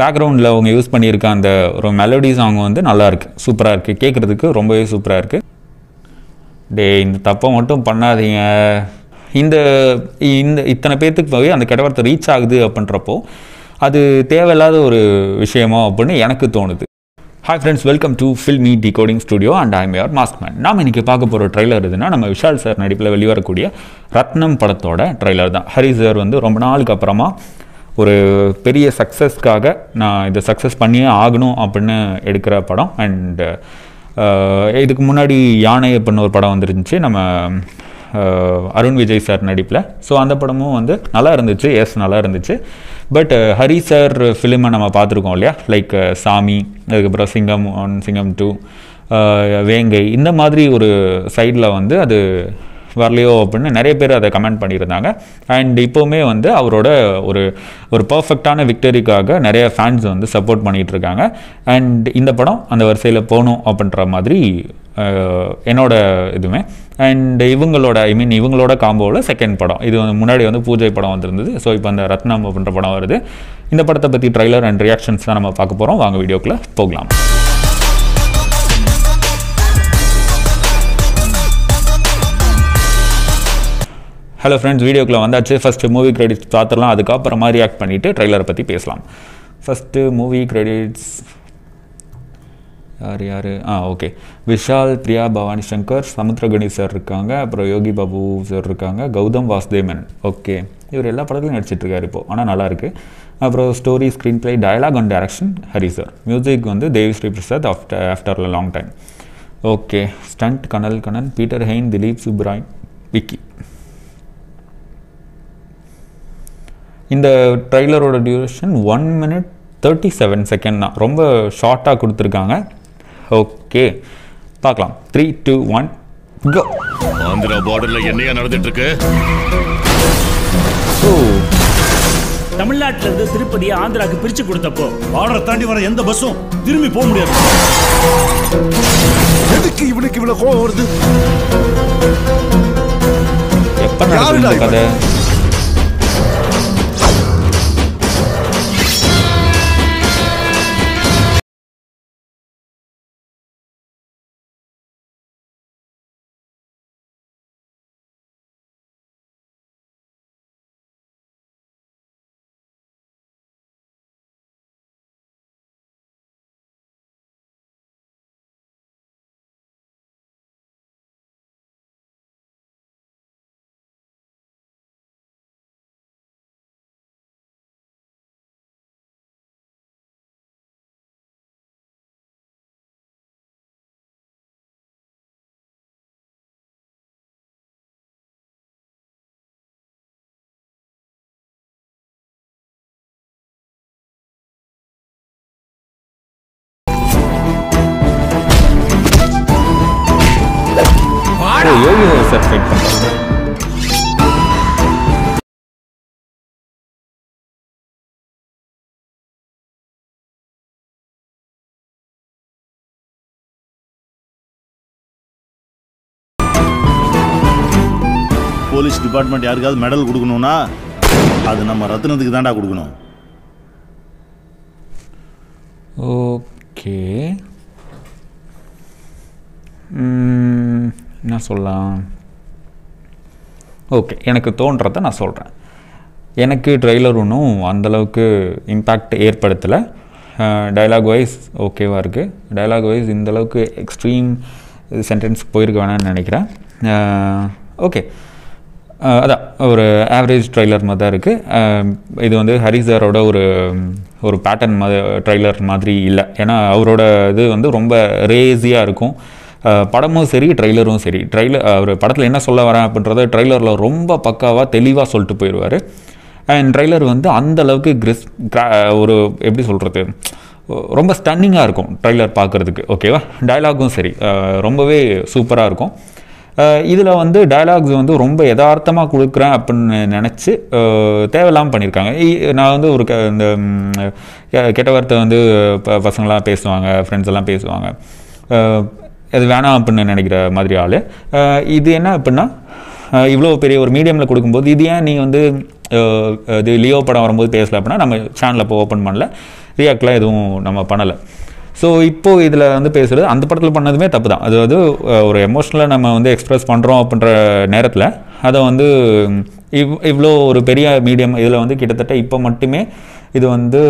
பேக்ரவுண்டில் அவங்க யூஸ் பண்ணியிருக்க அந்த ஒரு மெலோடி சாங் வந்து நல்லாயிருக்கு, சூப்பராக இருக்குது, கேட்குறதுக்கு ரொம்பவே சூப்பராக இருக்குது. இந்த தப்பை மட்டும் பண்ணாதீங்க. இந்த இந்த இத்தனை பேர்த்துக்கு போய் அந்த கெட்ட வார்த்தை ரீச் ஆகுது அப்படின்றப்போ அது தேவையில்லாத ஒரு விஷயமோ அப்படின்னு எனக்கு தோணுது. Hi friends, welcome to filmy decoding studio and I'm your maskman. நாம் இன்றைக்கி பார்க்க போகிற ட்ரெய்லர் எதுனா நம்ம விஷால் சார் நடிப்பில் வெளிவரக்கூடிய ரத்னம் படத்தோட ட்ரெய்லர் தான். ஹரி சார் வந்து ரொம்ப நாளுக்கு அப்புறமா ஒரு பெரிய சக்ஸஸ்க்காக நான் இதை சக்ஸஸ் பண்ணியே ஆகணும் அப்படின்னு எடுக்கிற படம். அண்ட் இதுக்கு முன்னாடி யானை அப்படின்னு ஒரு படம் வந்துருந்துச்சு நம்ம அருண் விஜய் சார் நடிப்பில். ஸோ அந்த படமும் வந்து நல்லா இருந்துச்சு, நல்லா இருந்துச்சு. பட் ஹரி சார் ஃபிலிமை நம்ம பார்த்துருக்கோம் இல்லையா, லைக் சாமி, அதுக்கப்புறம் சிங்கம் 1, சிங்கம் 2, வேங்கை, இந்த மாதிரி ஒரு சைடில் வந்து அது வரலையோ அப்படின்னு நிறைய பேர் அதை கமெண்ட் பண்ணியிருந்தாங்க. அண்ட் இப்போவுமே வந்து அவரோட ஒரு பர்ஃபெக்டான விக்டரிக்காக நிறைய ஃபேன்ஸ் வந்து சப்போர்ட் பண்ணிகிட்ருக்காங்க. அண்ட் இந்த படம் அந்த வரிசையில் போகணும் அப்படின்ற மாதிரி என்னோட இதுவுமே. அண்ட் இவங்களோட காம்போவில் செகண்ட் படம் இது வந்து முன்னாடி வந்து பூஜை படம் வந்துருந்தது. ஸோ இப்போ அந்த ரத்னம் அப்படின்ற படம் வருது. இந்த படத்தை பற்றி ட்ரைலர் அண்ட் ரியாக்ஷன்ஸ் தான் நம்ம பார்க்க போகிறோம். வாங்க வீடியோக்குள்ளே போகலாம். ஹலோ ஃப்ரெண்ட்ஸ், வீடியோக்குள்ளே வந்தாச்சு. ஃபஸ்ட்டு மூவி கிரெடிட்ஸ் பார்த்துடலாம், அதுக்கப்புறமா ரியாக்ட் பண்ணிவிட்டு ட்ரெய்லரை பற்றி பேசலாம். ஃபஸ்ட்டு மூவி கிரெடிட்ஸ் யார் ஓகே, விஷால், பிரியா பவானி சங்கர், சமுத்திரகணி சார் இருக்காங்க, அப்புறம் யோகி பாபு சார் இருக்காங்க, கௌதம் வாசுதேவன். ஓகே, இவர் எல்லா படத்துலையும் நடிச்சிட்ருக்காரு இப்போது, ஆனால் நல்லாயிருக்கு. அப்புறம் story, screen play, dialogue and direction Hari sir. Music வந்து Devi Sri Prasad after a long time. Okay, stunt Kanal Kannan, Peter Hein, Dhilip Subray, Vicky. இந்த ட்ரைலரோட டியூரேஷன் 1 minute 37 seconds தான், ரொம்ப ஷார்ட்டாக கொடுத்துருக்காங்க. ஓகே, பார்க்கலாம். 3, 2, 1 கோ. ஆந்திரா பார்டர்ல என்னையா நடந்துட்டு இருக்கு? தமிழ்நாட்டில இருந்து திருப்பதி ஆந்திராக்கு பிரிச்சு கொடுத்தப்போ பார்டரை தாண்டி வர எந்த பஸ்ஸும் திரும்பி போக முடியாது. எதுக்கு இவனுக்கு இவ்வளவு கோவம் வருது? எப்ப நடக்குது கதை? யோகி சார் ஃபைட் பண்ணுறாங்க. போலீஸ் டிபார்ட்மெண்ட் யாருக்காவது மெடல் கொடுக்கணும்னா அது நம்ம ரத்னத்துக்கு தாண்டா கொடுக்கணும். ஓகே, என்ன சொல்லலாம்? ஓகே, எனக்கு தோன்றதை நான் சொல்கிறேன். எனக்கு ட்ரெய்லர் ஒன்றும் அந்தளவுக்கு இம்பேக்ட் ஏற்படுத்தலை. டைலாக் வைஸ் ஓகேவாக இருக்குது. டைலாக் வைஸ் இந்தளவுக்கு எக்ஸ்ட்ரீம் சென்டென்ஸ் போயிருக்க வேணான்னு நினைக்கிறேன். ஓகே, அதான் ஒரு ஆவரேஜ் ட்ரெய்லர் மாதிரி தான் இருக்குது. இது வந்து ஹரி சாரோட ஒரு பேட்டர்ன் ட்ரெய்லர் மாதிரி இல்லை. ஏன்னா அவரோட இது வந்து ரொம்ப ரேஸியாக இருக்கும். படமும் சரி, ட்ரெய்லரும் சரி. அவர் படத்தில் என்ன சொல்ல வரேன் அப்படின்றத ட்ரெய்லரில் ரொம்ப பக்காவாக தெளிவாக சொல்லிட்டு போயிடுவார். அண்ட் ட்ரெய்லர் வந்து அந்தளவுக்கு ஒரு எப்படி சொல்கிறது, ரொம்ப ஸ்டன்னிங்காக இருக்கும் ட்ரெய்லர் பார்க்குறதுக்கு. ஓகேவா, டயலாகும் சரி ரொம்பவே சூப்பராக இருக்கும். இதில் வந்து டயலாக்ஸ் வந்து ரொம்ப யதார்த்தமாக கொடுக்குறேன் அப்படின்னு நினச்சி தேவையில்லாமல் பண்ணியிருக்காங்க. நான் வந்து இந்த கெட்ட வார்த்தை வந்து பசங்களாம் பேசுவாங்க, ஃப்ரெண்ட்ஸ் எல்லாம் பேசுவாங்க, அது வேணாம் அப்படின்னு நினைக்கிற மாதிரி ஆள். இது என்ன அப்படின்னா, இவ்வளோ பெரிய ஒரு மீடியமில் கொடுக்கும்போது இது ஏன் நீ வந்து இது லியோ படம் வரும்போது பேசல அப்படின்னா நம்ம சேனலில் இப்போ ஓப்பன் பண்ணல, ரியாக்ட்லாம் எதுவும் நம்ம பண்ணலை. ஸோ இப்போது இதில் வந்து பேசுகிறது அந்த படத்தில் பண்ணதுமே தப்பு தான். அதாவது ஒரு எமோஷ்னலாக நம்ம வந்து எக்ஸ்ப்ரெஸ் பண்ணுறோம் அப்படின்ற நேரத்தில் அதை வந்து இவ்வளோ ஒரு பெரிய மீடியம் இதில் வந்து கிட்டத்தட்ட இப்போ மட்டுமே இது வந்து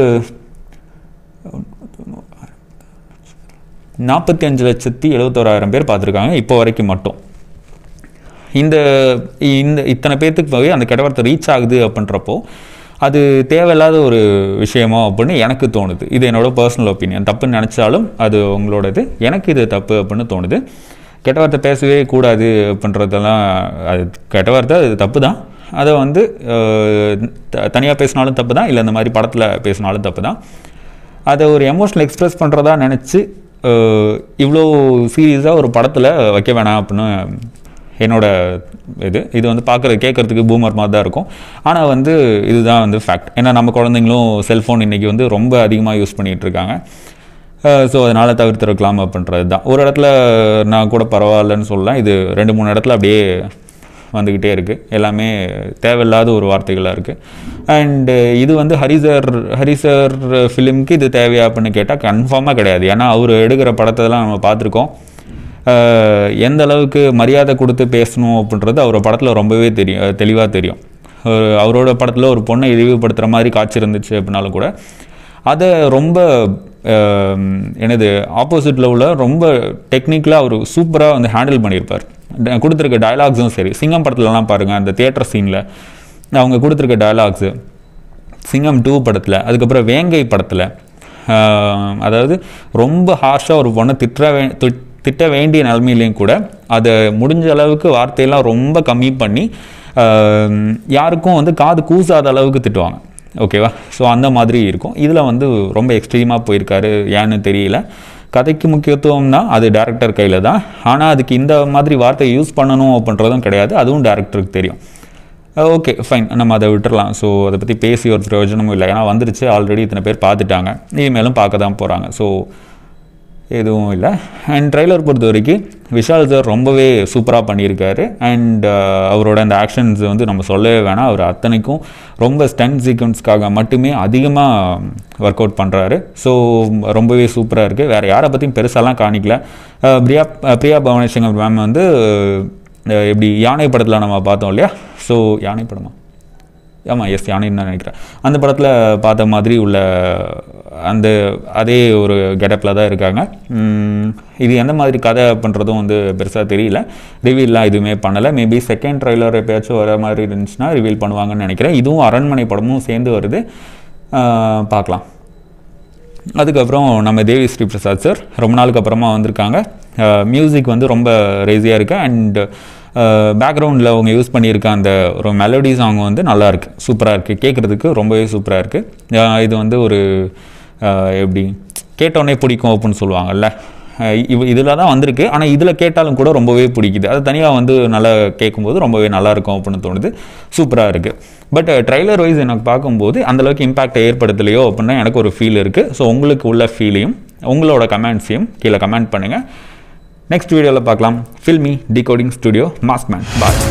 45,71,000 பேர் பார்த்துருக்காங்க இப்போ வரைக்கும் மட்டும். இந்த இத்தனை பேர்த்துக்கு போய் அந்த கெட்ட வார்த்தை ரீச் ஆகுது அப்படின்றப்போ அது தேவையில்லாத ஒரு விஷயமோ அப்படின்னு எனக்கு தோணுது. இது என்னோட பர்சனல் ஒப்பீனியன். தப்புன்னு நினச்சாலும் அது உங்களோடது, எனக்கு இது தப்பு அப்படின்னு தோணுது. கெட்ட வார்த்தை பேசவே கூடாது அப்படின்றதெல்லாம் அது கெட்ட வார்த்தை அது தப்பு தான். அதை வந்து தனியாக பேசினாலும் தப்பு தான், இல்லை இந்த மாதிரி படத்தில் பேசினாலும் தப்பு தான். அதை ஒரு எமோஷனல் எக்ஸ்ப்ரெஸ் பண்ணுறதா நினச்சி இவ்வளோ சீரியஸாக ஒரு படத்தில் வைக்க வேணாம் அப்படின்னு என்னோட இது வந்து கேட்குறதுக்கு பூமர் மாதிரி தான் இருக்கும். ஆனால் வந்து இதுதான் வந்து ஃபேக்ட். ஏன்னா நம்ம குழந்தைங்களும் செல்ஃபோன் இன்றைக்கி வந்து ரொம்ப அதிகமாக யூஸ் பண்ணிகிட்டு இருக்காங்க. ஸோ அதனால் தவிர்த்துருக்கலாம் அப்படின்றது தான். ஒரு இடத்துல நான் கூட பரவாயில்லன்னு சொல்லலாம், இது 2-3 இடத்துல அப்படியே வந்துக்கிட்டே இருக்குது. எல்லாமே தேவையில்லாத ஒரு வார்த்தைகளாக இருக்குது. அண்டு இது வந்து ஹரிசர் ஃபிலிம்க்கு இது தேவையா அப்படின்னு கேட்டால் கன்ஃபார்மாக கிடையாது. ஏன்னா அவர் எடுக்கிற படத்தெல்லாம் நம்ம பார்த்துருக்கோம். எந்த அளவுக்கு மரியாதை கொடுத்து பேசணும் அப்படின்றது அவரோட படத்தில் ரொம்பவே தெளிவாக தெரியும். அவரோட படத்தில் ஒரு பொண்ணை இழிவுபடுத்துகிற மாதிரி காட்சி இருந்துச்சு அப்படின்னாலும் கூட அதை ரொம்ப ஆப்போசிட்டில் உள்ள ரொம்ப டெக்னிக்கலாக அவர் சூப்பராக வந்து ஹேண்டில் பண்ணியிருப்பார். கொடுத்துருக்க டயலாக்ஸும் சரி, சிங்கம் படத்துலலாம் பாருங்கள், அந்த தியேட்டர் சீனில் அவங்க கொடுத்துருக்க டயலாக்ஸு, சிங்கம் 2 படத்தில், அதுக்கப்புறம் வேங்கை படத்தில், அதாவது ரொம்ப ஹார்ஷாக ஒரு பொண்ணை திட்ட வேண்டிய நிலைமையிலையும் கூட அதை முடிஞ்ச அளவுக்கு வார்த்தையெல்லாம் ரொம்ப கம்மி பண்ணி யாருக்கும் வந்து காது கூசாத அளவுக்கு திட்டுவாங்க. ஓகேவா? ஸோ அந்த மாதிரி இருக்கும். இதில் வந்து ரொம்ப எக்ஸ்ட்ரீமாக போயிருக்காரு. ஏன்னு தெரியல. கதைக்கு முக்கியத்துவம்னா அது டேரக்டர் கையில் தான். ஆனால் அதுக்கு இந்த மாதிரி வார்த்தையை யூஸ் பண்ணணும் அப்படின்றதும் கிடையாது. அதுவும் டேரக்டருக்கு தெரியும். ஓகே ஃபைன், நம்ம அதை விட்டுறலாம். ஸோ அதை பற்றி பேசி ஒரு பிரயோஜனமும் இல்லை. ஏன்னா வந்துருச்சு, ஆல்ரெடி இத்தனை பேர் பார்த்துட்டாங்க, இனிமேலும் பார்க்க தான் போகிறாங்க. ஸோ எதுவும் இல்லை. அண்ட் ட்ரெய்லர் பொறுத்த வரைக்கும் விஷால் சார் ரொம்பவே சூப்பராக பண்ணியிருக்காரு. அண்ட் அவரோட அந்த ஆக்ஷன்ஸ் வந்து நம்ம சொல்லவே வேணாம். அவர் அத்தனைக்கும் ரொம்ப ஸ்டண்ட் சீக்வன்ஸ்க்காக மட்டுமே அதிகமாக ஒர்க் அவுட் பண்ணுறாரு. ஸோ ரொம்பவே சூப்பராக இருக்குது. வேறு யாரை பற்றியும் பெருசாலாம் காணிக்கல. பிரியா பவனேஸ்வரன் மேம் வந்து எப்படி யானை படத்தில் நம்ம பார்த்தோம் இல்லையா? ஸோ யானை படமா? ஆமாம், எஸ், யானைன்னு நான் நினைக்கிறேன். அந்த படத்தில் பார்த்த மாதிரி உள்ள அதே ஒரு கெட்டப்பில் தான் இருக்காங்க. இது எந்த மாதிரி கதை பண்ணுறதும் வந்து பெருசாக தெரியல. ரிவீல்லாம் எதுவுமே பண்ணலை. மேபி செகண்ட் ட்ரெய்லர் எப்பயாச்சும் வர மாதிரி இருந்துச்சுன்னா ரிவீல் பண்ணுவாங்கன்னு நினைக்கிறேன். இதுவும் அரண்மனை படமும் சேர்ந்து வருது, பார்க்கலாம். அதுக்கப்புறம் நம்ம தேவி ஸ்ரீ பிரசாத் சார் ரொம்ப நாளுக்கு அப்புறமா வந்திருக்காங்க. மியூசிக் வந்து ரொம்ப ரேசியாக இருக்குது. அண்ட் பேக்ரவுண்டில் அவங்க யூஸ் பண்ணியிருக்க அந்த ஒரு மெலோடி சாங் வந்து நல்லாயிருக்கு, சூப்பராக இருக்குது, கேட்குறதுக்கு ரொம்பவே சூப்பராக இருக்குது. இது வந்து ஒரு எப்படி கேட்டோடனே பிடிக்கும் அப்படின்னு சொல்லுவாங்கல்ல, இதில் தான் வந்திருக்கு. ஆனால் இதில் கேட்டாலும் கூட ரொம்பவே பிடிக்குது. அது தனியாக வந்து நல்லா கேட்கும்போது ரொம்பவே நல்லாயிருக்கும் அப்படின்னு தோணுது. சூப்பராக இருக்குது. பட் ட்ரைலர் வைஸ் எனக்கு பார்க்கும்போது அந்தளவுக்கு இம்பேக்ட் ஏற்படுத்தலையோ அப்படின்னா எனக்கு ஒரு ஃபீல் இருக்குது. ஸோ உங்களுக்கு உள்ள ஃபீலையும் உங்களோட கமெண்ட்ஸையும் கீழே கமெண்ட் பண்ணுங்கள். நெக்ஸ்ட் வீடியோவில் பார்க்கலாம். Filmy decoding studio maskman. பாய்.